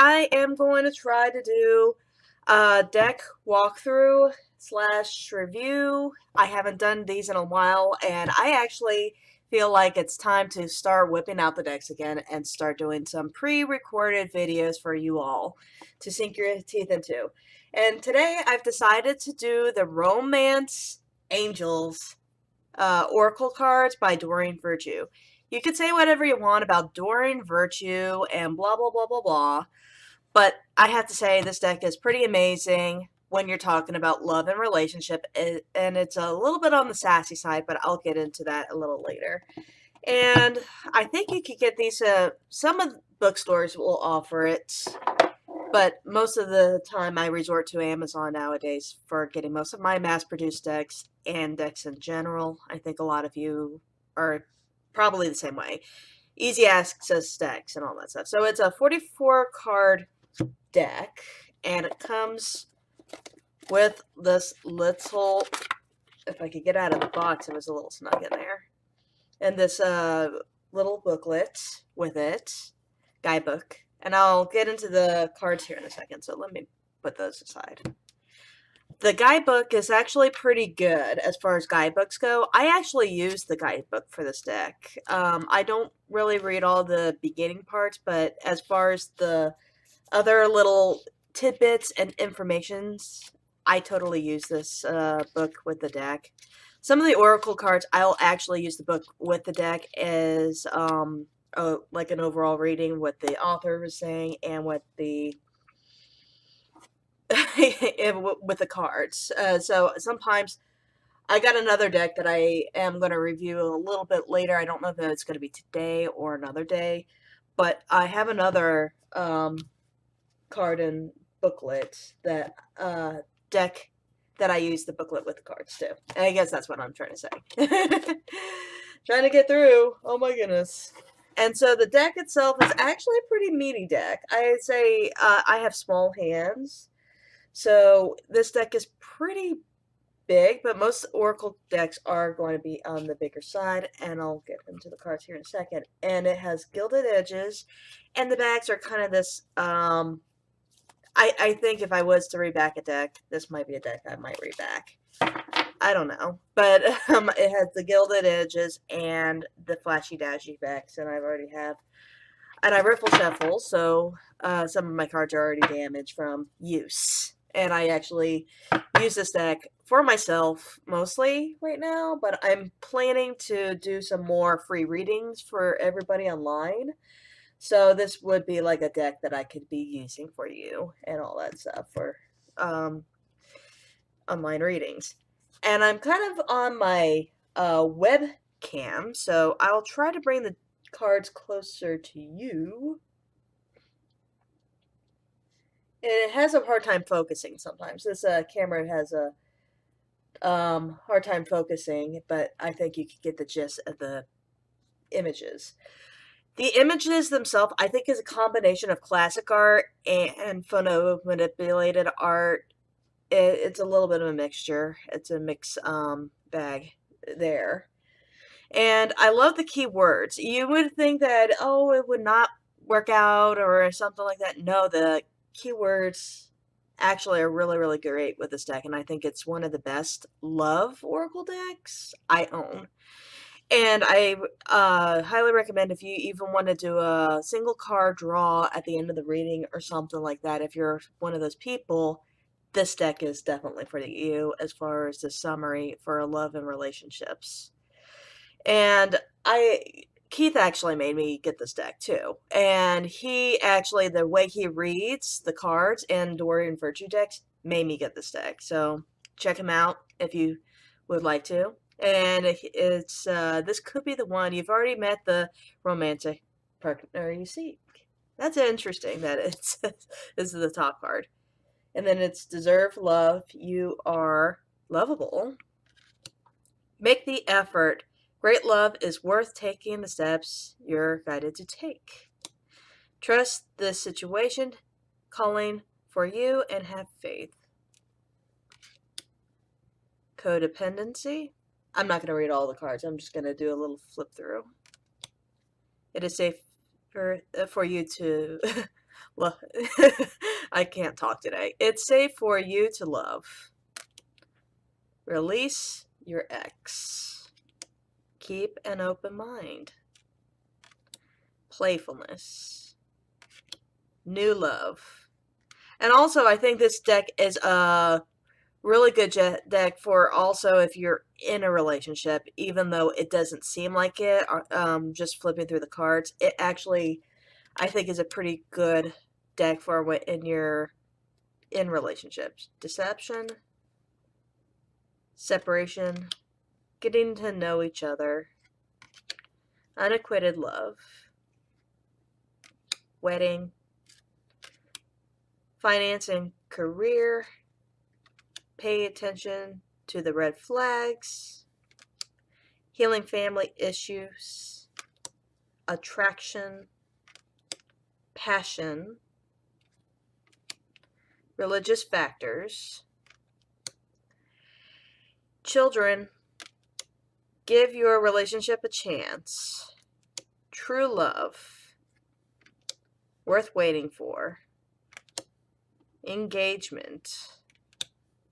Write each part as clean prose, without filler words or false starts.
I am going to try to do a deck walkthrough slash review. I haven't done these in a while, and I actually feel like it's time to start whipping out the decks again and start doing some pre-recorded videos for you all to sink your teeth into. And today I've decided to do the Romance Angels Oracle cards by Doreen Virtue. You could say whatever you want about Doreen Virtue and blah blah blah blah blah, but I have to say this deck is pretty amazing when you're talking about love and relationship, and it's a little bit on the sassy side, but I'll get into that a little later. And I think you could get these, some of the bookstores will offer it, but most of the time I resort to Amazon nowadays for getting most of my mass-produced decks and decks in general. I think a lot of you are probably the same way. Easy access decks and all that stuff. So it's a 44 card deck, and it comes with this little, if I could get out of the box, it was a little snug in there, and this little booklet with it, guidebook, and I'll get into the cards here in a second, so let me put those aside. The guidebook is actually pretty good as far as guidebooks go. I actually use the guidebook for this deck. I don't really read all the beginning parts, but as far as the other little tidbits and informations, I totally use this book with the deck. Some of the Oracle cards, I'll actually use the book with the deck as like an overall reading, what the author was saying, and what the with the cards. So sometimes I got another deck that I am going to review a little bit later. I don't know if it's going to be today or another day, but I have another card and booklet that deck that I use the booklet with the cards too. And I guess that's what I'm trying to say. Trying to get through. Oh my goodness. And so the deck itself is actually a pretty meaty deck. I'd say I have small hands, so this deck is pretty big, but most Oracle decks are going to be on the bigger side, and I'll get into the cards here in a second. And it has gilded edges, and the backs are kind of this, I think if I was to reback a deck, this might be a deck I might reback. I don't know, but it has the gilded edges and the flashy dashy backs, and and I riffle shuffle, so some of my cards are already damaged from use. And I actually use this deck for myself mostly right now, but I'm planning to do some more free readings for everybody online. So this would be like a deck that I could be using for you and all that stuff for online readings. And I'm kind of on my webcam, so I'll try to bring the cards closer to you. And it has a hard time focusing sometimes. This camera has a hard time focusing, but I think you could get the gist of the images. The images themselves, I think, is a combination of classic art and photo manipulated art. It's a little bit of a mixture. It's a mix bag there. And I love the keywords. You would think that, oh, it would not work out or something like that. No, the keywords actually are really, really great with this deck, and I think it's one of the best love Oracle decks I own. And I highly recommend if you even want to do a single card draw at the end of the reading or something like that, if you're one of those people, this deck is definitely for you as far as the summary for love and relationships. And Keith actually made me get this deck too. And he actually, the way he reads the cards in Doreen Virtue decks made me get this deck. So check him out if you would like to. And it's this could be the one. You've already met the romantic partner you seek. That's interesting that it's this is the top card. And then it's deserve love. You are lovable. Make the effort. Great love is worth taking the steps you're guided to take. Trust this situation calling for you and have faith. Codependency. I'm not going to read all the cards. I'm just going to do a little flip through. It is safe for you to Well, I can't talk today. It's safe for you to love. Release your ex. Keep an open mind. Playfulness. New love. And also, I think this deck is a really good deck for also if you're in a relationship, even though it doesn't seem like it, just flipping through the cards. It actually, I think, is a pretty good deck for when you're in relationships. Deception, separation, getting to know each other, unacquitted love, wedding, finance and career, pay attention to the red flags, healing family issues, attraction, passion, religious factors, children, give your relationship a chance, true love, worth waiting for, engagement,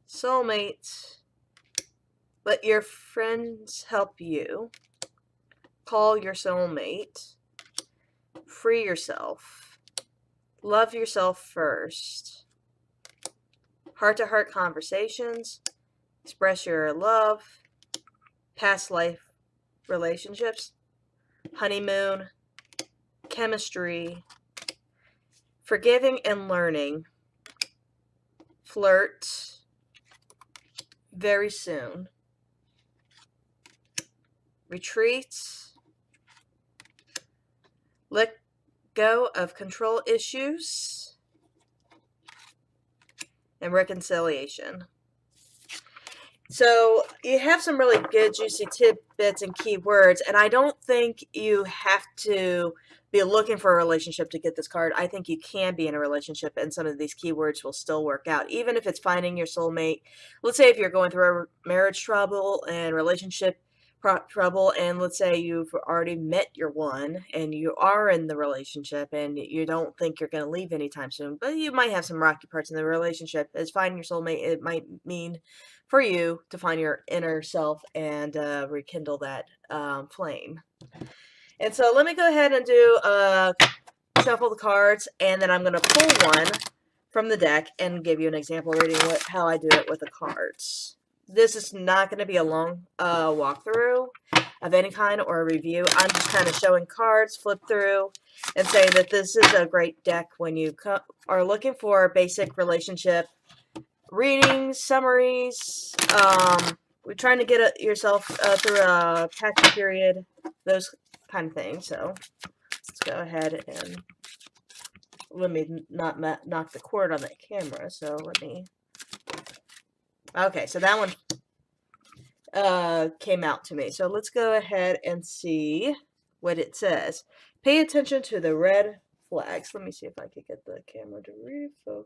soulmate, let your friends help you, call your soulmate, free yourself, love yourself first, heart-to-heart conversations, express your love, past life relationships, honeymoon, chemistry, forgiving and learning, flirt, very soon, retreat, let go of control issues, and reconciliation. So you have some really good juicy tidbits and keywords, and I don't think you have to be looking for a relationship to get this card. I think you can be in a relationship and some of these keywords will still work out, even if it's finding your soulmate. Let's say if you're going through marriage trouble and relationship trouble, and let's say you've already met your one and you are in the relationship and you don't think you're going to leave anytime soon, but you might have some rocky parts in the relationship. As finding your soulmate, it might mean for you to find your inner self and rekindle that flame. And so let me go ahead and do shuffle the cards, and then I'm going to pull one from the deck and give you an example reading how I do it with the cards. This is not going to be a long walkthrough of any kind or a review. I'm just kind of showing cards, flip through, and say that this is a great deck when you are looking for basic relationship readings, summaries. We're trying to get yourself through a patchy period, those kind of things. So let's go ahead and let me not knock the cord on that camera. So let me. Okay, so that one came out to me. So let's go ahead and see what it says. Pay attention to the red flags. Let me see if I can get the camera to refocus.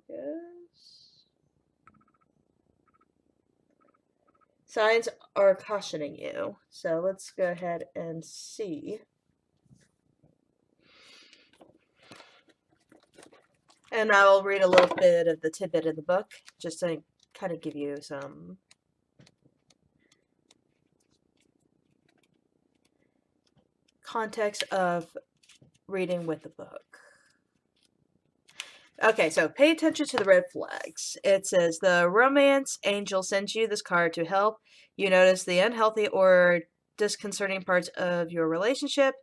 Signs are cautioning you. So let's go ahead and see. And I will read a little bit of the tidbit in the book, just to kind of give you some context of reading with the book. Okay, so pay attention to the red flags. It says, the romance angel sends you this card to help you notice the unhealthy or disconcerting parts of your relationship.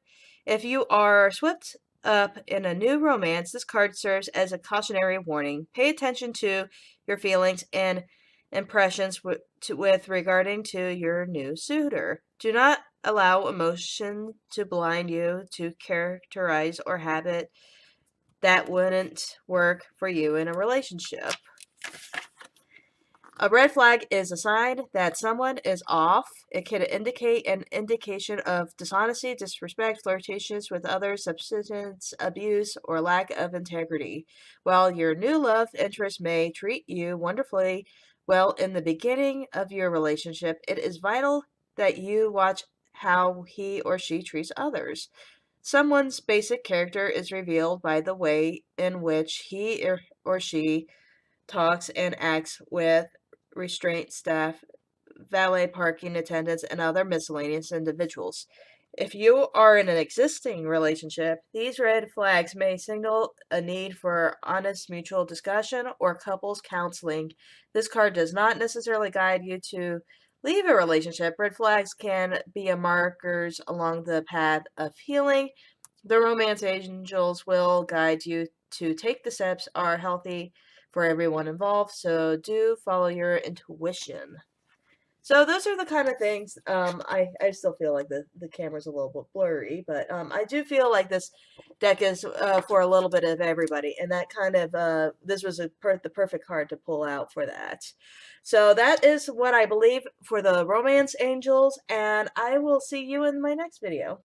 If you are swept up in a new romance, this card serves as a cautionary warning. Pay attention to your feelings and impressions with regarding to your new suitor. Do not allow emotion to blind you to characterize or habit that wouldn't work for you in a relationship. A red flag is a sign that someone is off. It can indicate an indication of dishonesty, disrespect, flirtations with others, substance abuse, or lack of integrity. While your new love interest may treat you wonderfully well in the beginning of your relationship, it is vital that you watch how he or she treats others. Someone's basic character is revealed by the way in which he or she talks and acts with restraint staff, valet parking attendants, and other miscellaneous individuals. If you are in an existing relationship, these red flags may signal a need for honest mutual discussion or couples counseling. This card does not necessarily guide you to leave a relationship. Red flags can be a markers along the path of healing. The romance angels will guide you to take the steps are healthy for everyone involved, so do follow your intuition. So those are the kind of things. I still feel like the camera's a little bit blurry, but I do feel like this deck is for a little bit of everybody, and that kind of this was the perfect card to pull out for that. So that is what I believe for the Romance Angels, and I will see you in my next video.